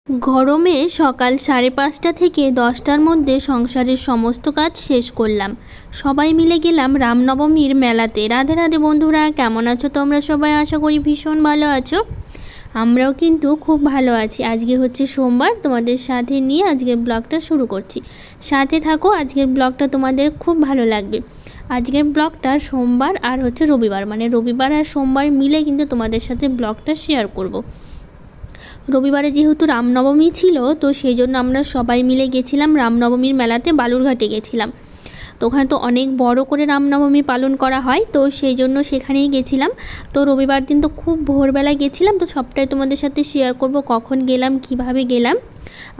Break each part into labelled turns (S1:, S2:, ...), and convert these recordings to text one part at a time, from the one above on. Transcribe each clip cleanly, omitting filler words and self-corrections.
S1: গরমে সকাল 5:30 থেকে 10টার মধ্যে সংসারের সমস্ত কাজ শেষ করলাম। সবাই মিলে গেলাম রামনবমীর মেলাতে। রাধে রাধে বন্ধুরা, কেমন আছো তোমরা সবাই? আশা করি ভীষণ ভালো আছো। আমরাও কিন্তু খুব ভালো আছি। আজকে হচ্ছে সোমবার, তোমাদের সাথে নিয়ে আজকের ব্লগটা শুরু করছি। সাথে থাকো, আজকের ব্লগটা তোমাদের খুব ভালো লাগবে। আজকের ব্লগটা সোমবার আর হচ্ছে রবিবার, মানে রবিবার আর সোমবার মিলে কিন্তু তোমাদের সাথে ব্লগটা শেয়ার করব। রবিবারে যেহেতু রামনবমী ছিল, তো সেই জন্য আমরা সবাই মিলে গেছিলাম রামনবমীর মেলাতে, বালুরঘাটে গেছিলাম। তো ওখানে তো অনেক বড় করে রামনবমী পালন করা হয়, তো সেই জন্য সেখানেই গেছিলাম। তো রবিবার দিন তো খুব ভোরবেলায় গেছিলাম, তো সবটাই তোমাদের সাথে শেয়ার করব, কখন গেলাম, কিভাবে গেলাম,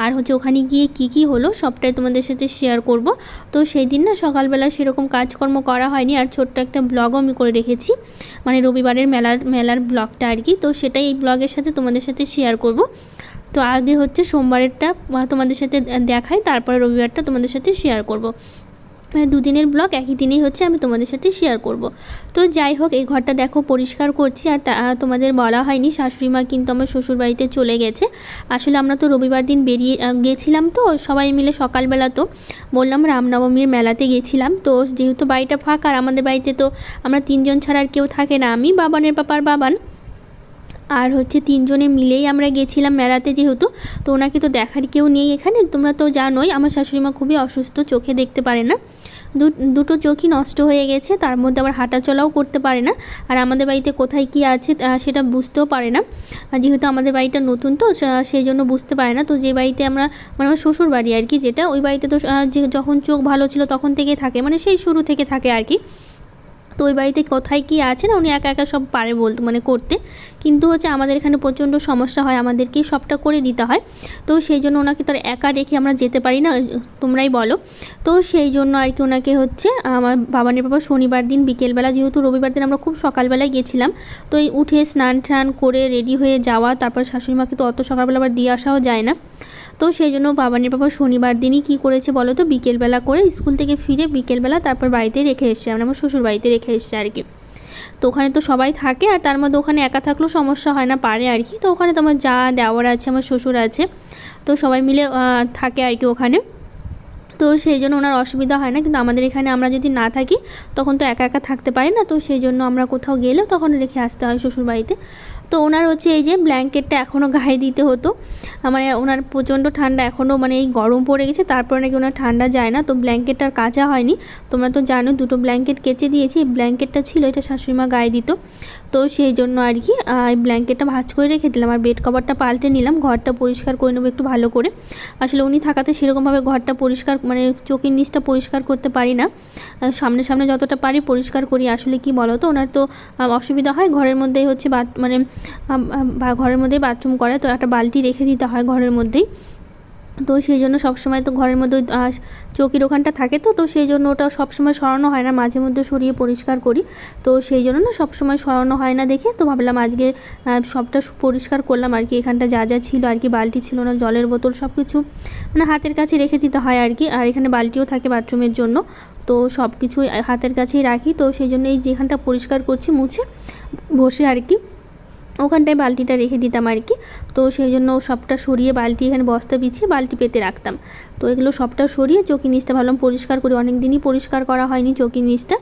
S1: আর হচ্ছে ওখানে গিয়ে কি হলো সবটাই তোমাদের সাথে শেয়ার করব। তো সেই দিন না সকালবেলা সেরকম কাজকর্ম করা হয়নি, আর ছোট্ট একটা ব্লগও আমি করে রেখেছি, মানে রবিবারের মেলার ব্লগটা আর কি। তো সেটাই এই ব্লগের সাথে তোমাদের সাথে শেয়ার করব। তো আগে হচ্ছে সোমবারেরটা তোমাদের সাথে দেখাই, তারপরে রবিবারটা তোমাদের সাথে শেয়ার করব। মানে দুদিনের ব্লগ একই দিনেই হচ্ছে আমি তোমাদের সাথে শেয়ার করব। তো যাই হোক, এই ঘরটা দেখো পরিষ্কার করছি। আর তোমাদের বলা হয়নি, শাশুড়ি মা কিন্তু আমার শ্বশুরবাড়িতে চলে গেছে। আসলে আমরা তো রবিবার দিন বেরিয়ে গেছিলাম, তো সবাই মিলে সকালবেলা, তো বললাম রামনবমীর মেলাতে গেছিলাম। তো যেহেতু বাড়িটা ফাঁকা, আর আমাদের বাড়িতে তো আমরা 3জন ছাড়া আর কেউ থাকে না, আমি, বাবানের পাপার বাবান, আর হচ্ছে 3জনে মিলেই আমরা গেছিলাম মেলাতে। যেহেতু তো ওনাকে তো দেখার কেউ নেই এখানে, তোমরা তো জানোই আমার শাশুড়িমা খুবই অসুস্থ, চোখে দেখতে পারে না, দুটো চোখই নষ্ট হয়ে গেছে, তার মধ্যে আবার হাঁটা চলাও করতে পারে না। আর আমাদের বাড়িতে কোথায় কি আছে সেটা বুঝতেও পারে না, যেহেতু আমাদের বাড়িটা নতুন, তো সেই জন্য বুঝতে পারে না। তো যে বাড়িতে আমরা, মানে আমার শ্বশুর বাড়ি আর কি, যেটা ওই বাড়িতে তো যখন চোখ ভালো ছিল তখন থেকে থাকে, মানে সেই শুরু থেকে থাকে আর কি। তো ওই বাড়িতে কোথায় কী আছে না, উনি একা একা সব পারে বলতে, মানে করতে। কিন্তু হচ্ছে আমাদের এখানে প্রচণ্ড সমস্যা হয়, আমাদেরকেই সবটা করে দিতে হয়। তো সেই জন্য ওনাকে তো আর একা রেখে আমরা যেতে পারি না, তোমরাই বলো। তো সেই জন্য আর কি ওনাকে হচ্ছে আমার বাবানের বাবা শনিবার দিন বিকেলবেলা, যেহেতু রবিবার দিন আমরা খুব সকালবেলায় গেছিলাম, তো এই উঠে স্নান টান করে রেডি হয়ে যাওয়া, তারপর শাশুড়িমাকে তো অত সকালবেলা আবার দিয়ে আসাও যায় না। তো সেই জন্য বাবানের বাবা শনিবার দিনই কী করেছে বলো তো, বিকেলবেলা করে স্কুল থেকে ফিরে বিকেলবেলা তারপর বাড়িতে রেখে এসছে, মানে আমার শ্বশুর বাড়িতে রেখে এসছে আর কি। তো ওখানে তো সবাই থাকে, আর তার মধ্যে ওখানে একা থাকলেও সমস্যা হয় না, পারে আর কি। তো ওখানে তো আমার যা দেওয়ার আছে, আমার শ্বশুর আছে, তো সবাই মিলে থাকে আর কি ওখানে। তো সেই জন্য ওনার অসুবিধা হয় না। কিন্তু আমাদের এখানে আমরা যদি না থাকি তখন তো একা একা থাকতে পারি না, তো সেই জন্য আমরা কোথাও গেলেও তখন রেখে আসতে হয় শ্বশুরবাড়িতে। তো ওনার হচ্ছে এই যে ব্ল্যাঙ্কেটটা এখনও গায়ে দিতে হতো, মানে ওনার প্রচণ্ড ঠান্ডা এখনও, মানে এই গরম পড়ে গেছে তারপরে নাকি ওনার ঠান্ডা যায় না। তো ব্ল্যাঙ্কেটটা কাচা হয়নি, তোমরা তো জানো, দুটো ব্ল্যাঙ্কেট কেচে দিয়েছি। ব্ল্যাঙ্কেটটা ছিল, এটা শাশুড়িমা গায়ে দিত, তো সেই জন্য আর কি এই ব্ল্যাঙ্কেটটা ভাঁজ করে রেখে দিলাম। আর বেড কভারটা পাল্টে নিলাম, ঘরটা পরিষ্কার করে নেবো একটু ভালো করে। আসলে উনি থাকাতে সেরকমভাবে ঘরটা পরিষ্কার, মানে চোখের নিচটা পরিষ্কার করতে পারি না, সামনে সামনে যতটা পারি পরিষ্কার করি। আসলে কি বলো তো, ওনার তো অসুবিধা হয়, ঘরের মধ্যেই হচ্ছে মানে ঘরের মধ্যেই বাথরুম করে, তো একটা বালতি রেখে দিতে হয় ঘরের মধ্যেই। তো সেই জন্য সবসময় তো ঘরের মধ্যে চৌকির ওখানটা থাকে, তো সেই জন্য ওটা সবসময় সরানো হয় না, মাঝে মধ্যে সরিয়ে পরিষ্কার করি। তো সেই জন্য না সবসময় সরানো হয় না দেখে, তো ভাবলাম আজকে সবটা পরিষ্কার করলাম আর কি। এখানটা যা যা ছিল আর কি, বালতি ছিল না, জলের বোতল, সব কিছু মানে হাতের কাছে রেখে দিতে হয় আর কি। আর এখানে বালতিও থাকে বাথরুমের জন্য, তো সব কিছু হাতের কাছেই রাখি। তো সেই জন্য এই যেখানটা পরিষ্কার করছি মুছে বসে আর কি, ওখানটায় বালতিটা রেখে দিতাম আর কি। তো সেই জন্য সবটা সরিয়ে বালতি এখানে বস্তা বিছিয়ে বালতি পেতে রাখতাম। তো এগুলো সবটা সরিয়ে চৌকি নিচটা ভাবলাম পরিষ্কার করি, অনেক দিনই পরিষ্কার করা হয়নি চৌকি নিচটা।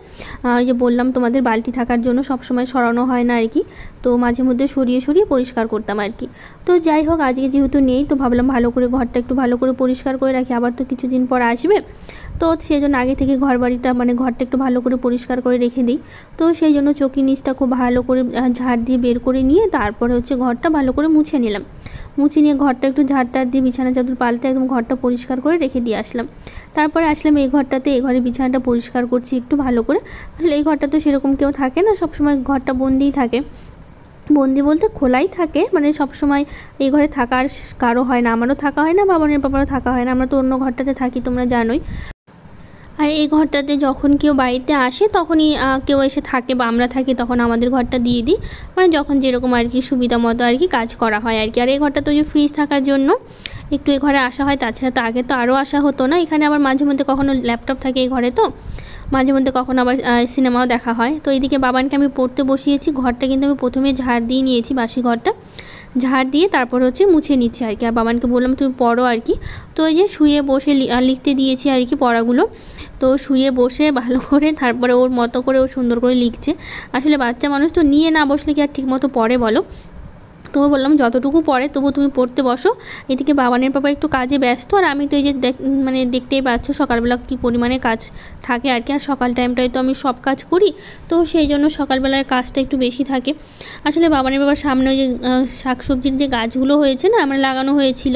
S1: ওই যে বললাম তোমাদের বালতি থাকার জন্য সবসময় সরানো হয় না আর কি, তো মাঝে মধ্যে সরিয়ে সরিয়ে পরিষ্কার করতাম আর কি। তো যাই হোক, আজকে যেহেতু নেই, তো ভাবলাম ভালো করে ঘরটা একটু ভালো করে পরিষ্কার করে রাখি, আবার তো কিছুদিন পর আসবে। তো সেই জন্য আগে থেকে ঘর বাড়িটা, মানে ঘরটা একটু ভালো করে পরিষ্কার করে রেখে দিই। তো সেই জন্য চৌকি নিচটা খুব ভালো করে ঝাড় দিয়ে বের করে নিয়ে তারপরে হচ্ছে ঘরটা ভালো করে মুছে নিলাম। মুছে নিয়ে ঘরটা একটু ঝাড় টাড় দিয়ে বিছানা চাদর পাল্টে একদম ঘরটা পরিষ্কার করে রেখে দিয়ে আসলাম। তারপরে আসলাম এই ঘরটাতে, এই ঘরে বিছানাটা পরিষ্কার করছি একটু ভালো করে। আসলে এই ঘরটা তো সেরকম কেউ থাকে না, সবসময় ঘরটা বন্দিই থাকে, বন্দি বলতে খোলাই থাকে, মানে সবসময় এই ঘরে থাকার কারো হয় না, আমারও থাকা হয় না, বাবানের বাবারও থাকা হয় না, আমরা তো অন্য ঘরটাতে থাকি তোমরা জানোই। আর এই ঘরটাতে যখন কেউ বাড়িতে আসে তখনই কেউ এসে থাকে বা আমরা থাকি, তখন আমাদের ঘরটা দিয়ে দিই, মানে যখন যেরকম আর কি সুবিধা মতো আর কি কাজ করা হয় আর কি। আর এই ঘরটা তো যে ফ্রিজ থাকার জন্য একটু এই ঘরে আসা হয়, তাছাড়া তো আগে তো আরও আসা হতো না। এখানে আবার মাঝে মধ্যে কখনো ল্যাপটপ থাকে এই ঘরে, তো মাঝে মধ্যে কখনো আবার সিনেমাও দেখা হয়। তো এইদিকে বাবানকে আমি পড়তে বসিয়েছি, ঘরটা কিন্তু আমি প্রথমে ঝাড় দিয়ে নিয়েছি, বাসি ঘরটা ঝাড় দিয়ে তারপর হচ্ছে মুছে নিচ্ছি আর কি। আর বাবানকে বললাম তুমি পড়ো আর কি। তো এই যে শুয়ে বসে লিখতে দিয়েছি আর কি পড়াগুলো। তো শুয়ে বসে ভালো করে তারপরে ওর মতো করে ও সুন্দর করে লিখছে। আসলে বাচ্চা মানুষ তো নিয়ে না বসলে কি আর ঠিকমতো পড়ে বলো। তো বললাম যতটুকু পড়ে তবু তুমি পড়তে বসো। এদিকে বাবানের পাপা একটু কাজে ব্যস্ত, আর আমি তো এই যে মানে দেখতেই পাচ্ছ সকালবেলা কী পরিমাণে কাজ থাকে আর কি। আর সকাল টাইমটায় তো আমি সব কাজ করি, তো সেই জন্য সকালবেলার কাজটা একটু বেশি থাকে। আসলে বাবানের বাবার সামনে ওই যে শাকসবজির যে গাছগুলো হয়েছে না, আমার লাগানো হয়েছিল,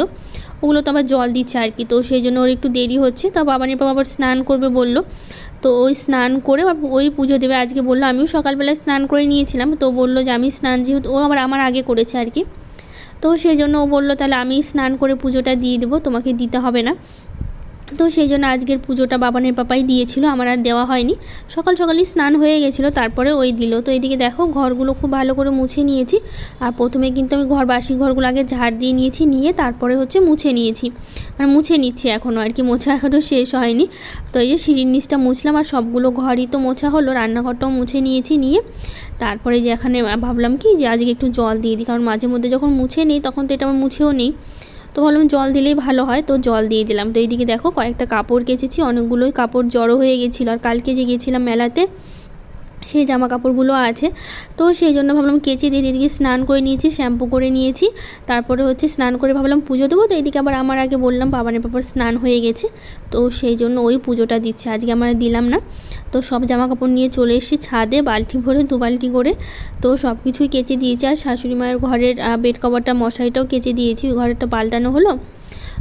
S1: ওগুলো তো আবার জল দিচ্ছে আর কি। তো সেই জন্য ওর একটু দেরি হচ্ছে। তা বাবানের বাবা আবার স্নান করবে বললো, তো ওই স্নান করে ওই পুজো দেবে আজকে বললো। আমিও সকালবেলায় স্নান করে নিয়েছিলাম, তো বললো যে আমি স্নান যেহেতু ও আবার আমার আগে করেছে আর কি, তো সেই জন্য ও বললো তাহলে আমি স্নান করে পুজোটা দিয়ে দেবো, তোমাকে দিতে হবে না। তো সেই জন্য আজকের পুজোটা বাবানের পাপাই দিয়েছিল, আমার আর দেওয়া হয়নি। সকাল সকালই স্নান হয়ে গেছিলো, তারপরে ওই দিল। তো এইদিকে দেখো ঘরগুলো খুব ভালো করে মুছে নিয়েছি। আর প্রথমে কিন্তু আমি বাসি ঘরগুলো আগে ঝাড় দিয়ে নিয়েছি, নিয়ে তারপরে হচ্ছে মুছে নিয়েছি, মানে মুছে নিচ্ছি এখনও আর কি, মোছা এখনও শেষ হয়নি। তো এই যে সিঁড়ির নিচটা মুছলাম, আর সবগুলো ঘরই তো মোছা হলো, রান্নাঘরটাও মুছে নিয়েছি। নিয়ে তারপরে যে এখানে ভাবলাম কি যে আজকে একটু জল দিয়ে দিই, কারণ মাঝে মধ্যে যখন মুছে নিই তখন তো এটা আমার মুছেও নেই, তো ভাবলাম জল দিলেই ভালো হয়, তো জল দিয়ে দিলাম। তো এইদিকে দেখো কয়েকটা কাপড় কেচেছি, অনেকগুলোই কাপড় জড়ো হয়ে গেছিলো। আর কালকে যে গিয়েছিলাম মেলাতে সেই জামা কাপড়গুলো আছে, তো সেই জন্য ভাবলাম কেচে দিয়ে এদিকে স্নান করে নিয়েছি, শ্যাম্পু করে নিয়েছি। তারপরে হচ্ছে স্নান করে ভাবলাম পুজো দেবো। তো এইদিকে আবার আমার আগে বললাম বাবানের পাপার স্নান হয়ে গেছে, তো সেই জন্য ওই পুজোটা দিচ্ছে, আজকে আমার দিলাম না। তো সব জামা কাপড় নিয়ে চলে এসেছি ছাদে, বালতি ভরে 2 বালতি করে। তো সব কিছুই কেচে দিয়েছি। আর শাশুড়ি মায়ের ঘরের বেড কভারটা মশারিটাও কেচে দিয়েছি, ওই ঘরেরটা পাল্টানো হলো,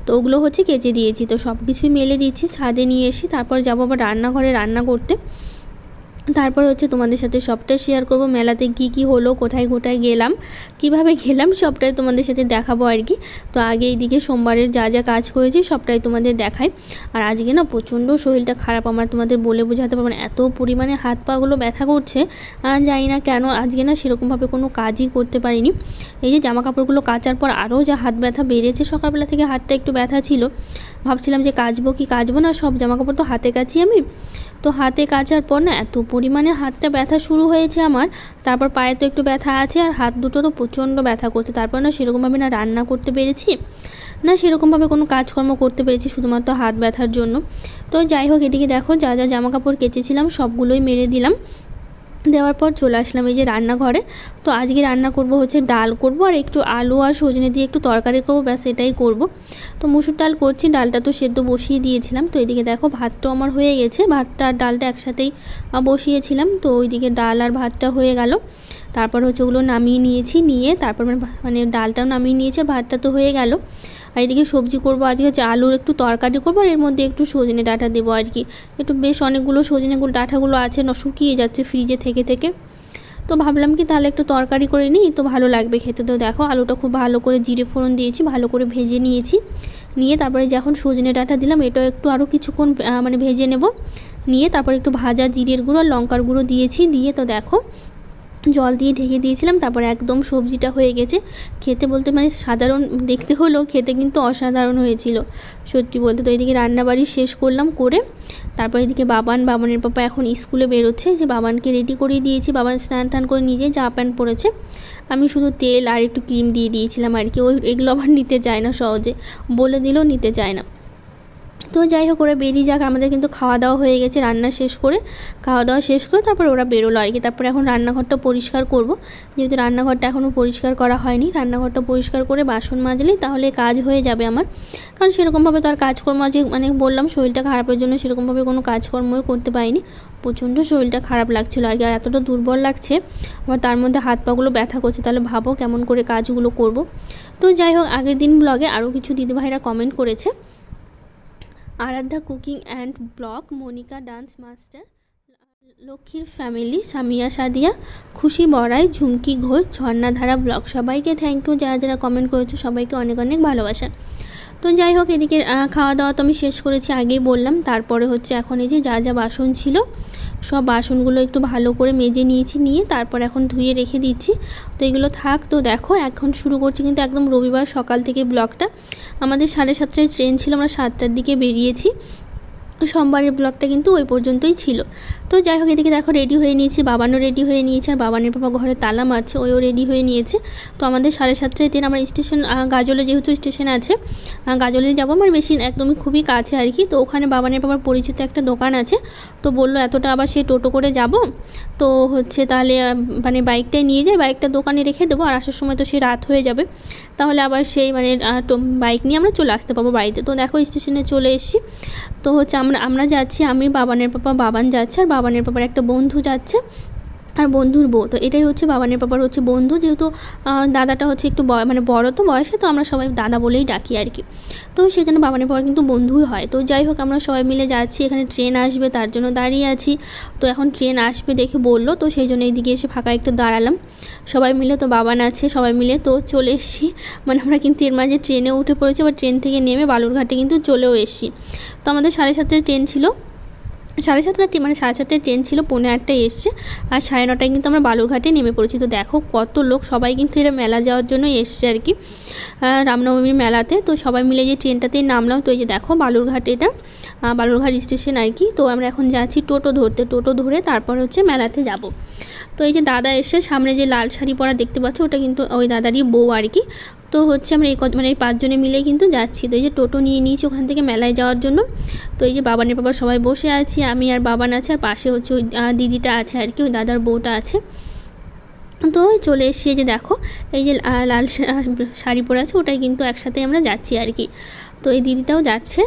S1: তো ওগুলো হচ্ছে কেচে দিয়েছি। তো সব কিছুই মেলে দিচ্ছি, ছাদে নিয়ে এসে তারপর যাবো আবার রান্নাঘরে রান্না করতে। তারপর হচ্ছে তোমাদের সাথে সবটা শেয়ার করব, মেলাতে কি হলো, কোথায় কোথায় গেলাম, কিভাবে গেলাম, সবটাই তোমাদের সাথে দেখাবো আর কি। তো আগে এইদিকে সোমবারের যা যা কাজ করেছি সবটাই তোমাদের দেখাই। আর আজকে না প্রচণ্ড শরীরটা খারাপ আমার, তোমাদের বলে বোঝাতে পারবো না, এত পরিমাণে হাত পাগুলো ব্যথা করছে, জানি না কেন। আজকে না সেরকমভাবে কোনো কাজই করতে পারিনি। এই যে জামা কাপড়গুলো কাচার পর আরও যা হাত ব্যথা বেড়েছে, সকালবেলা থেকে হাতটা একটু ব্যথা ছিল, ভাবছিলাম যে কাচবো কি কাচবো না, সব জামা কাপড় তো হাতে কাচি আমি। তো হাতে কাচার পর না এত পরিমাণে হাতটা ব্যথা শুরু হয়েছে আমার। তারপর পায়ে তো একটু ব্যথা আছে, আর হাত দুটো তো প্রচণ্ড ব্যথা করছে। তারপর না সেরকমভাবে না রান্না করতে পেরেছি, না সেরকমভাবে কোনো কাজকর্ম করতে পেরেছি, শুধুমাত্র হাত ব্যথার জন্য। তো যাই হোক, এদিকে দেখো যা যা জামা কাপড় কেচেছিলাম সবগুলোই মেরে দিলাম, দেওয়ার পর চলে আসলাম এই যে রান্নাঘরে। তো আজকে রান্না করব হচ্ছে ডাল করব, আর একটু আলু আর সজনে দিয়ে একটু তরকারি করব, ব্যাস এটাই করব। তো মুসুর ডাল করছি, ডালটা তো সেদ্ধ বসিয়ে দিয়েছিলাম। তো এদিকে দেখো ভাতটা আমার হয়ে গেছে, ভাতটা আর ডালটা একসাথেই বসিয়েছিলাম। তো ওইদিকে ডাল আর ভাতটা হয়ে গেল, তারপর হচ্ছে ওগুলো নামিয়ে নিয়েছি, নিয়ে তারপর মানে ডালটাও নামিয়ে নিয়েছি, আর ভাতটা তো হয়ে গেল। আর এদিকে সবজি করবো আজকে হচ্ছে আলুর একটু তরকারি করবো, আর এর মধ্যে একটু সজনে ডাঁটা দেবো আর কি। একটু বেশ অনেকগুলো সজনে ডাঁটাগুলো আছে, শুকিয়ে যাচ্ছে ফ্রিজে থেকে থেকে। তো ভাবলাম কি তাহলে একটু তরকারি করে নিই, তো ভালো লাগবে খেতে। তো দেখো আলুটা খুব ভালো করে জিরে ফোড়ন দিয়েছি, ভালো করে ভেজে নিয়েছি। নিয়ে তারপরে যখন সজনে ডাঁটা দিলাম, এটাও একটু আরও কিছুক্ষণ মানে ভেজে নেব। নিয়ে তারপর একটু ভাজা জিরের গুঁড়ো আর লঙ্কার গুঁড়ো দিয়েছি, দিয়ে তো দেখো জল দিয়ে ঢেকে দিয়েছিলাম। তারপর একদম সবজিটা হয়ে গেছে, খেতে বলতে মানে সাধারণ দেখতে হলেও খেতে কিন্তু অসাধারণ হয়েছিল সত্যি বলতে। তো এদিকে রান্নাবাড়ি শেষ করলাম, করে তারপর এদিকে বাবানের পাপা এখন স্কুলে বেরোচ্ছে, যে বাবানকে রেডি করিয়ে দিয়েছি। বাবান স্নান টান করে নিজে জামা প্যান্ট পরেছে, আমি শুধু তেল আর একটু ক্রিম দিয়ে দিয়েছিলাম আর কি। এগুলো আবার নিতে চায় না, সহজে বলে দিলেও নিতে চায় না। তো যাই হোক ওরা বেরিয়ে যাক, আমাদের কিন্তু খাওয়া দাওয়া হয়ে গেছে, খাওয়া দাওয়া শেষ করে তারপর ওরা বেরোলো আর কি। তারপরে এখন রান্নাঘরটা পরিষ্কার করব, যেহেতু রান্নাঘরটা এখনও পরিষ্কার করা হয়নি। রান্নাঘরটা পরিষ্কার করে বাসন মাজলেই তাহলে কাজ হয়ে যাবে আমার, কারণ সেরকমভাবে তো আর কাজকর্ম আজকে মানে বললাম শরীরটা খারাপের জন্য সেরকমভাবে কোনো কাজকর্মই করতে পারিনি। প্রচণ্ড শরীরটা খারাপ লাগছিলো আর কি, আর এতটা দুর্বল লাগছে আমার, তার মধ্যে হাত পাগুলো ব্যথা করছে, তাহলে ভাবো কেমন করে কাজগুলো করব। তো যাই হোক, আগের দিন ব্লগে আরও কিছু দিদিভাইরা কমেন্ট করেছে, Aradhya cooking and blog, Monika dance master, লক্ষ্মীর ফ্যামিলি, সামিয়া সাদিয়া, খুশি বড়াই, ঝুমকি ঘোষ, ঝর্ণাধারা ব্লগ, সবাইকে থ্যাংক ইউ যারা যারা কমেন্ট করেছো, সবাইকে অনেক অনেক ভালোবাসা। তো যাই হোক, এদিকে খাওয়া দাওয়া তো আমি শেষ করেছি, আগেই বললাম। তারপরে হচ্ছে এখন এই যে যা যা বাসন ছিল সব বাসনগুলো একটু ভালো করে মেজে নিয়েছি, নিয়ে তারপর এখন ধুয়ে রেখে দিচ্ছি। তো এগুলো থাক। তো দেখো এখন শুরু করছি কিন্তু একদম রবিবার সকাল থেকে ব্লগটা। আমাদের 7:30টায় ট্রেন ছিল, আমরা 7টার দিকে বেরিয়েছি। সোমবারের ব্লগটা কিন্তু ওই পর্যন্তই ছিল। তো যাই হোক এদিকে দেখো রেডি হয়ে নিয়েছি, বাবানও রেডি হয়ে নিয়েছে, আর বাবানের পাপা ঘরে তালা মারছে, ওও রেডি হয়ে নিয়েছে। তো আমাদের 7:30টায় ট্রেন। আমার স্টেশন গাজলে যেহেতু স্টেশন আছে, গাজলে যাবো, আমার বেশি একদমই খুবই কাছে আর কি। তো ওখানে বাবানের পাপার পরিচিত একটা দোকান আছে, তো বললো এতটা আবার সে টোটো করে যাব, তো হচ্ছে তাহলে মানে বাইকটাই নিয়ে যাই, বাইকটা দোকানে রেখে দেবো, আর আসার সময় তো সে রাত হয়ে যাবে, তাহলে আবার সেই মানে বাইক নিয়ে আমরা চলে আসতে পারবো বাড়িতে। তো দেখো স্টেশনে চলে এসেছি। তো হচ্ছে আমরা যাচ্ছি, আমি, বাবানের পাপা, বাবান যাচ্ছে, আর বাবানের পাপার একটা বন্ধু যাচ্ছে, আর বন্ধুর বউ। তো এটাই হচ্ছে বাবানের পাপার হচ্ছে বন্ধু, যেহেতু দাদাটা হচ্ছে একটু মানে বড় তো বয়সে, তো আমরা সবাই দাদা বলেই ডাকি আর কি। তো সেই জন্য বাবানের পাপা কিন্তু বন্ধুই হয়। তো যাই হোক আমরা সবাই মিলে যাচ্ছি, এখানে ট্রেন আসবে তার জন্য দাঁড়িয়ে আছি। তো এখন ট্রেন আসবে দেখে বললো, তো সেই জন্য এইদিকে এসে ফাঁকা একটু দাঁড়ালাম সবাই মিলে। তো বাবান আছে, সবাই মিলে তো চলে এসেছি, মানে আমরা কিন্তু এর মাঝে ট্রেনে উঠে পড়েছি, আবার ট্রেন থেকে নেমে বালুরঘাটে কিন্তু চলেও এসেছি। তো আমাদের 7:30টায় ট্রেন ছিল, 7:30 মানে 7:30টায় ট্রেন ছিল, 8:45টায় এসছে, আর 9:30টায় কিন্তু আমরা বালুরঘাটে নেমে পড়েছি। তো দেখো কত লোক, সবাই কিন্তু এরা মেলা যাওয়ার জন্য এসছে আর কি, রামনবমীর মেলাতে। তো সবাই মিলে যে ট্রেনটাতেই নামলাম। তো এই যে দেখো বালুরঘাট, এটা বালুরঘাট স্টেশন আর কি। তো আমরা এখন যাচ্ছি টোটো ধরতে, টোটো ধরে তারপর হচ্ছে মেলাতে যাব। তো এই যে দাদা এসে, সামনে যে লাল শাড়ি পরা দেখতে পাচ্ছ, ওটা কিন্তু ওই দাদারই বউ আর কি। তো হচ্ছে আমরা মানে এই 5 জনে মিলে কিন্তু যাচ্ছি। তো এই যে টোটো নিয়ে নিয়েছি ওখান থেকে মেলায় যাওয়ার জন্য। তো এই যে বাবানের বাবা সবাই বসে আছি, আমি আর বাবান আছে, আর পাশে হচ্ছে ওই দিদিটা আছে আর কি, ওই দাদার বউটা আছে। তো চলে এসে যে দেখো এই যে লাল শাড়ি পরে আছে, ওটাই কিন্তু একসাথে আমরা যাচ্ছি আর কি। তো এই দিদিটাও যাচ্ছে।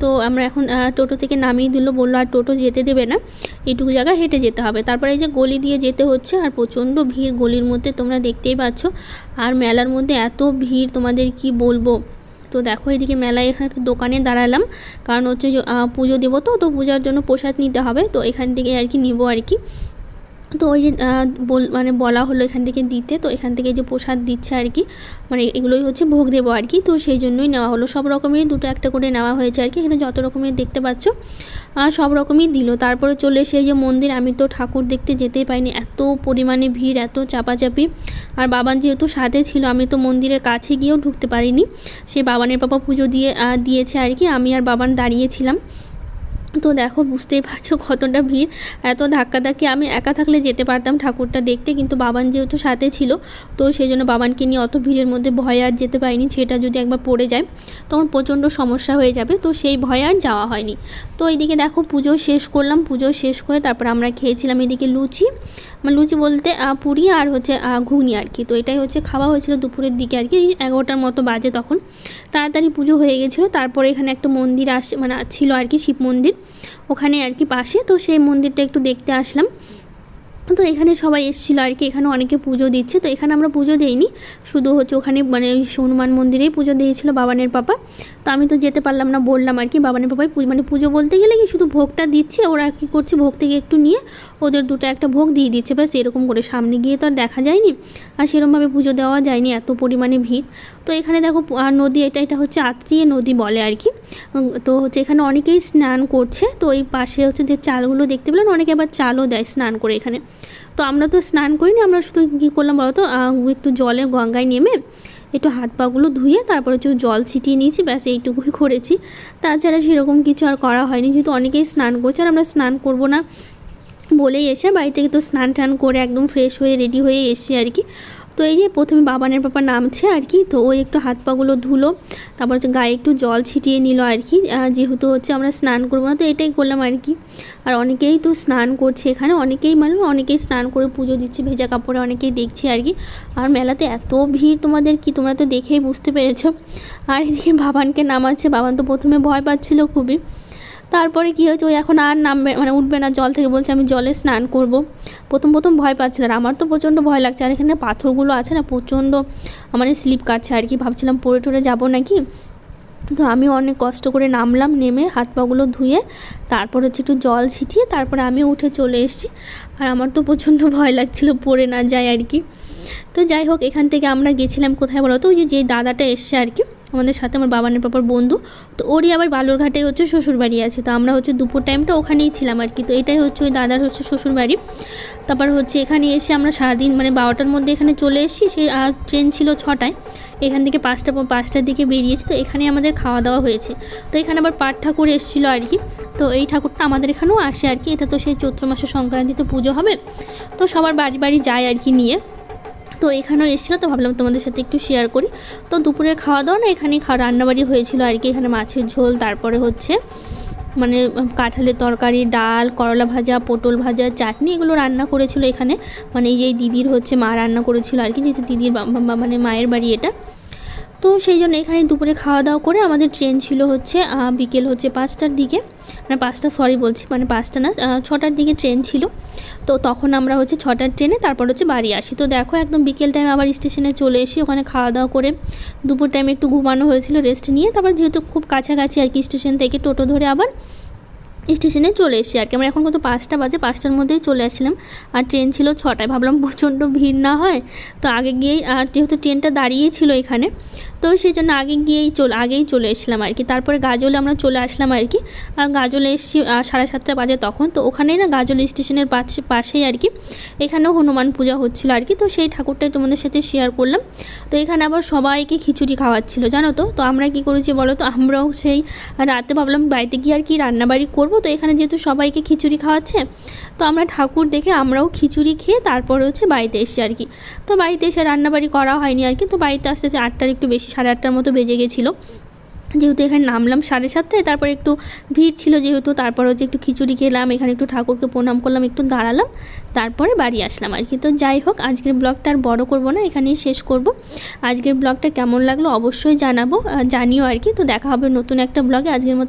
S1: তো আমরা এখন টোটো থেকে নামিয়ে দিল, বললো আর টোটো যেতে দেবে না, এইটুকু জায়গা হেঁটে যেতে হবে। তারপরে এই যে গলি দিয়ে যেতে হচ্ছে, আর প্রচণ্ড ভিড় গলির মধ্যে, তোমরা দেখতেই পাচ্ছ। আর মেলার মধ্যে এত ভিড় তোমাদের কি বলবো। তো দেখো এদিকে মেলায় এখানে একটা দোকানে দাঁড়ালাম, কারণ হচ্ছে পুজো দেবো, তো পূজার জন্য প্রসাদ নিতে হবে, তো এখান থেকে আর কি নেবো আর কি। তো ওই যে মানে বলা হলো এখান থেকে দিতে, তো এখান থেকে যে প্রসাদ দিচ্ছে আর কি, মানে এগুলোই হচ্ছে ভোগ দেবো আর কি। তো সেই জন্যই নেওয়া হলো, সব রকমেরই 2টো একটা করে নেওয়া হয়েছে আর কি। এখানে যত রকমের দেখতে পাচ্ছ সব রকমই দিল। তারপরে চলে এসে এই যে মন্দির, আমি তো ঠাকুর দেখতে যেতেই পাইনি, এত পরিমাণে ভিড়, এত চাপাচাপি। আর বাবান যেহেতু সাথে ছিল, আমি তো মন্দিরের কাছে গিয়েও ঢুকতে পারিনি, সে বাবানের পাপা পুজো দিয়েছে আর কি, আমি আর বাবান দাঁড়িয়েছিলাম। তো দেখো বুঝতেই পারছো কতটা ভিড়, এত ধাক্কাধাক্কি। আমি একা থাকলে যেতে পারতাম ঠাকুরটা দেখতে, কিন্তু বাবান যেহেতু সাথে ছিল, তো সেই জন্য বাবানকে নিয়ে অত ভিড়ের মধ্যে ভয়ে আর যেতে পারিনি, সেটা যদি একবার পড়ে যায় তখন প্রচণ্ড সমস্যা হয়ে যাবে, তো সেই ভয়ে আর যাওয়া হয়নি। তো এইদিকে দেখো পুজো শেষ করলাম, পুজো শেষ করে তারপর আমরা খেয়েছিলাম এদিকে লুচি, মানে লুচি বলতে পুরি আর হচ্ছে ঘুগনি আর কি। তো এটাই হচ্ছে খাওয়া হয়েছিল দুপুরের দিকে আর কি, 11টার মতো বাজে তখন, তাড়াতাড়ি পুজো হয়ে গেছিলো। তারপরে এখানে একটা মন্দির মানে ছিল আর কি, শিব মন্দির ওখানে আর কি পাশে, তো সেই মন্দিরটা একটু দেখতে আসলাম। তো এখানে সবাই এসেছিলো আর কি, এখানে অনেকে পুজো দিচ্ছে। তো এখানে আমরা পুজো দিইনি, শুধু হচ্ছে ওখানে মানে হনুমান মন্দিরেই পুজো দিয়েছিল বাবানের পাপা। তো আমি তো যেতে পারলাম না, বললাম আর কি বাবানের পাপাই মানে পুজো বলতে গেলে কি শুধু ভোগটা দিচ্ছে, ওরা কী করছে ভোগ থেকে একটু নিয়ে ওদের 2টো একটা ভোগ দিয়ে দিচ্ছে, ব্যাস এরকম করে। সামনে গিয়ে তো আর দেখা যায়নি, আর সেরকমভাবে পুজো দেওয়া যায়নি, এত পরিমাণে ভিড়। তো এখানে দেখো নদী, এটা হচ্ছে আত্রিয়ে নদী বলে আর কি। তো হচ্ছে এখানে অনেকেই স্নান করছে। তো এই পাশে হচ্ছে যে চালগুলো দেখতে পেলেন, অনেকে আবার চালও দেয় স্নান করে এখানে। তো আমরা তো স্নান করিনি, আমরা শুধু কী করলাম বলো তো, একটু জলে গঙ্গায় নেমে একটু হাত পাগুলো ধুয়ে তারপর হচ্ছে জল ছিটিয়ে নিয়েছি, ব্যাস এইটুকুই করেছি। তাছাড়া সেরকম কিছু আর করা হয়নি, যেহেতু অনেকেই স্নান করছে, আর আমরা স্নান করব না বলেই এসে বাড়ি থেকে তো স্নান টান করে একদম ফ্রেশ হয়ে রেডি হয়ে এসছি আর কি। তো এই যে প্রথমে বাবানের পাপা নামছে আর কি, তো ওই একটু হাত পাগুলো ধুলো, তারপর হচ্ছে গায়ে একটু জল ছিটিয়ে নিল আর কি, যেহেতু হচ্ছে আমরা স্নান করবো না, তো এটাই করলাম আর কি। আর অনেকেই তো স্নান করছে এখানে, অনেকেই স্নান করে পুজো দিচ্ছে ভেজা কাপড়ে, অনেকেই দেখছে আর কি। আর মেলাতে এত ভিড় তোমাদের কি, তোমরা তো দেখেই বুঝতে পেরেছো। আর এদিকে বাবানকে নামাচ্ছে, বাবান তো প্রথমে ভয় পাচ্ছিল খুবই, তারপরে কী হয়েছে, ওই এখন আর নামবে মানে উঠবে না জল থেকে, বলছে আমি জলে স্নান করব। প্রথম ভয় পাচ্ছিল, আর আমার তো প্রচণ্ড ভয় লাগছে, আর এখানে পাথরগুলো আছে না প্রচণ্ড মানে স্লিপ কাটছে আর কি, ভাবছিলাম পড়ে টরে যাবো নাকি। তো আমি অনেক কষ্ট করে নামলাম, নেমে হাত পাগুলো ধুয়ে তারপর হচ্ছে একটু জল ছিটিয়ে তারপরে আমি উঠে চলে এসেছি। আর আমার তো প্রচণ্ড ভয় লাগছিল পড়ে না যায় আর কি। তো যাই হোক এখান থেকে আমরা গেছিলাম কোথায় বলো তো, ওই যে দাদাটা এসছে আর কি আমাদের সাথে, আমার বাবানের পাপার বন্ধু, তো ওরই আবার বালুরঘাটে হচ্ছে শ্বশুরবাড়ি আছে। তো আমরা হচ্ছে দুপুর টাইমটা ওখানেই ছিলাম আর কি। তো এটাই হচ্ছে ওই দাদার হচ্ছে শ্বশুরবাড়ি। তারপর হচ্ছে এখানে এসে আমরা সারাদিন মানে 12টার মধ্যে এখানে চলে এসেছি, সেই ট্রেন ছিল 6টায়, এখান থেকে 5টার দিকে বেরিয়েছি। তো এখানে আমাদের খাওয়া দাওয়া হয়েছে। তো এখানে আবার পাঠ ঠাকুর এসেছিলো আর কি, তো এই ঠাকুরটা আমাদের এখানেও আসে আর কি, এটা তো সেই চৈত্র মাসের সংক্রান্তিতে পুজো হবে, তো সবার বাড়ি বাড়ি যায় আর কি নিয়ে। তো এখানেও এসেছিলো, তো ভাবলাম তোমাদের সাথে একটু শেয়ার করি। তো দুপুরের খাওয়া দাওয়া না এখানেই রান্নাবাড়ি হয়েছিল আর কি, এখানে মাছের ঝোল, তারপরে হচ্ছে মানে কাঁঠালের তরকারি, ডাল, করলা ভাজা, পটল ভাজা, চাটনি, এগুলো রান্না করেছিল এখানে। মানে এই দিদির হচ্ছে মা রান্না করেছিল আর কি, যেহেতু দিদির মানে মায়ের বাড়ি এটা। তো সেই জন্য এখানে দুপুরে খাওয়া দাওয়া করে আমাদের ট্রেন ছিল হচ্ছে বিকেল হচ্ছে 5টার দিকে, মানে 5টা সরি বলছি, মানে 5টা না 6টার দিকে ট্রেন ছিল। তো তখন আমরা হচ্ছে 6টার ট্রেনে তারপর হচ্ছে বাড়ি আসি। তো দেখো একদম বিকেল টাইমে আবার স্টেশনে চলে এসে ওখানে খাওয়া দাওয়া করে দুপুর টাইমে একটু ঘুমানো হয়েছিল রেস্ট নিয়ে, তারপর যেহেতু খুব কাছাকাছি আর কি স্টেশন থেকে, টোটো ধরে আবার স্টেশনে চলে এসেছি আর কি। আমরা এখন কত 5টা বাজে, 5টার মধ্যেই চলে আসছিলাম, আর ট্রেন ছিল 6টায়। ভাবলাম প্রচণ্ড ভিড় না হয়, তো আগে গিয়েই, আর যেহেতু ট্রেনটা দাঁড়িয়ে ছিল এখানে, তো সেই জন্য আগেই চলে এসেছিলাম আর কি। তারপরে গাজলে আমরা চলে আসলাম আর কি, আর গাজলে এসেছি 7:30 বাজে তখন। তো ওখানেই না গাজল স্টেশনের পাশেই আর কি এখানেও হনুমান পূজা হচ্ছিলো আর কি, তো সেই ঠাকুরটাই তোমাদের সাথে শেয়ার করলাম। তো এখানে আবার সবাইকে খিচুড়ি খাওয়াচ্ছিলো জানো তো। তো আমরা কি করেছি বলো তো, আমরাও সেই রাতে ভাবলাম বাড়িতে গিয়ে আর কি রান্নাবাড়ি করবো, তো এখানে যেহেতু সবাইকে খিচুড়ি খাওয়াচ্ছে, তো আমরা ঠাকুর দেখে আমরাও খিচুড়ি খেয়ে তারপরে হচ্ছে বাড়িতে এসেছি আর কি। তো বাড়িতে এসে রান্নাবাড়ি করা হয়নি আর কি, তো বাড়িতে আসতে 8টার একটু বেশি, 8:30টার মতো বেজে গেছিলো, যেহেতু এখানে নামলাম 7:30টায়। তারপর একটু ভিড় ছিল যেহেতু, তারপর হচ্ছে একটু খিচুড়ি খেলাম, এখানে একটু ঠাকুরকে প্রণাম করলাম, একটু দাঁড়ালাম, তারপরে বাড়ি আসলাম আর কি। তো যাই হোক, আজকের ব্লগটা আর বড় করব না, এখানেই শেষ করব। আজকের ব্লগটা কেমন লাগলো অবশ্যই জানিও আর কি। তো দেখা হবে নতুন একটা ব্লগে, আজকের মতো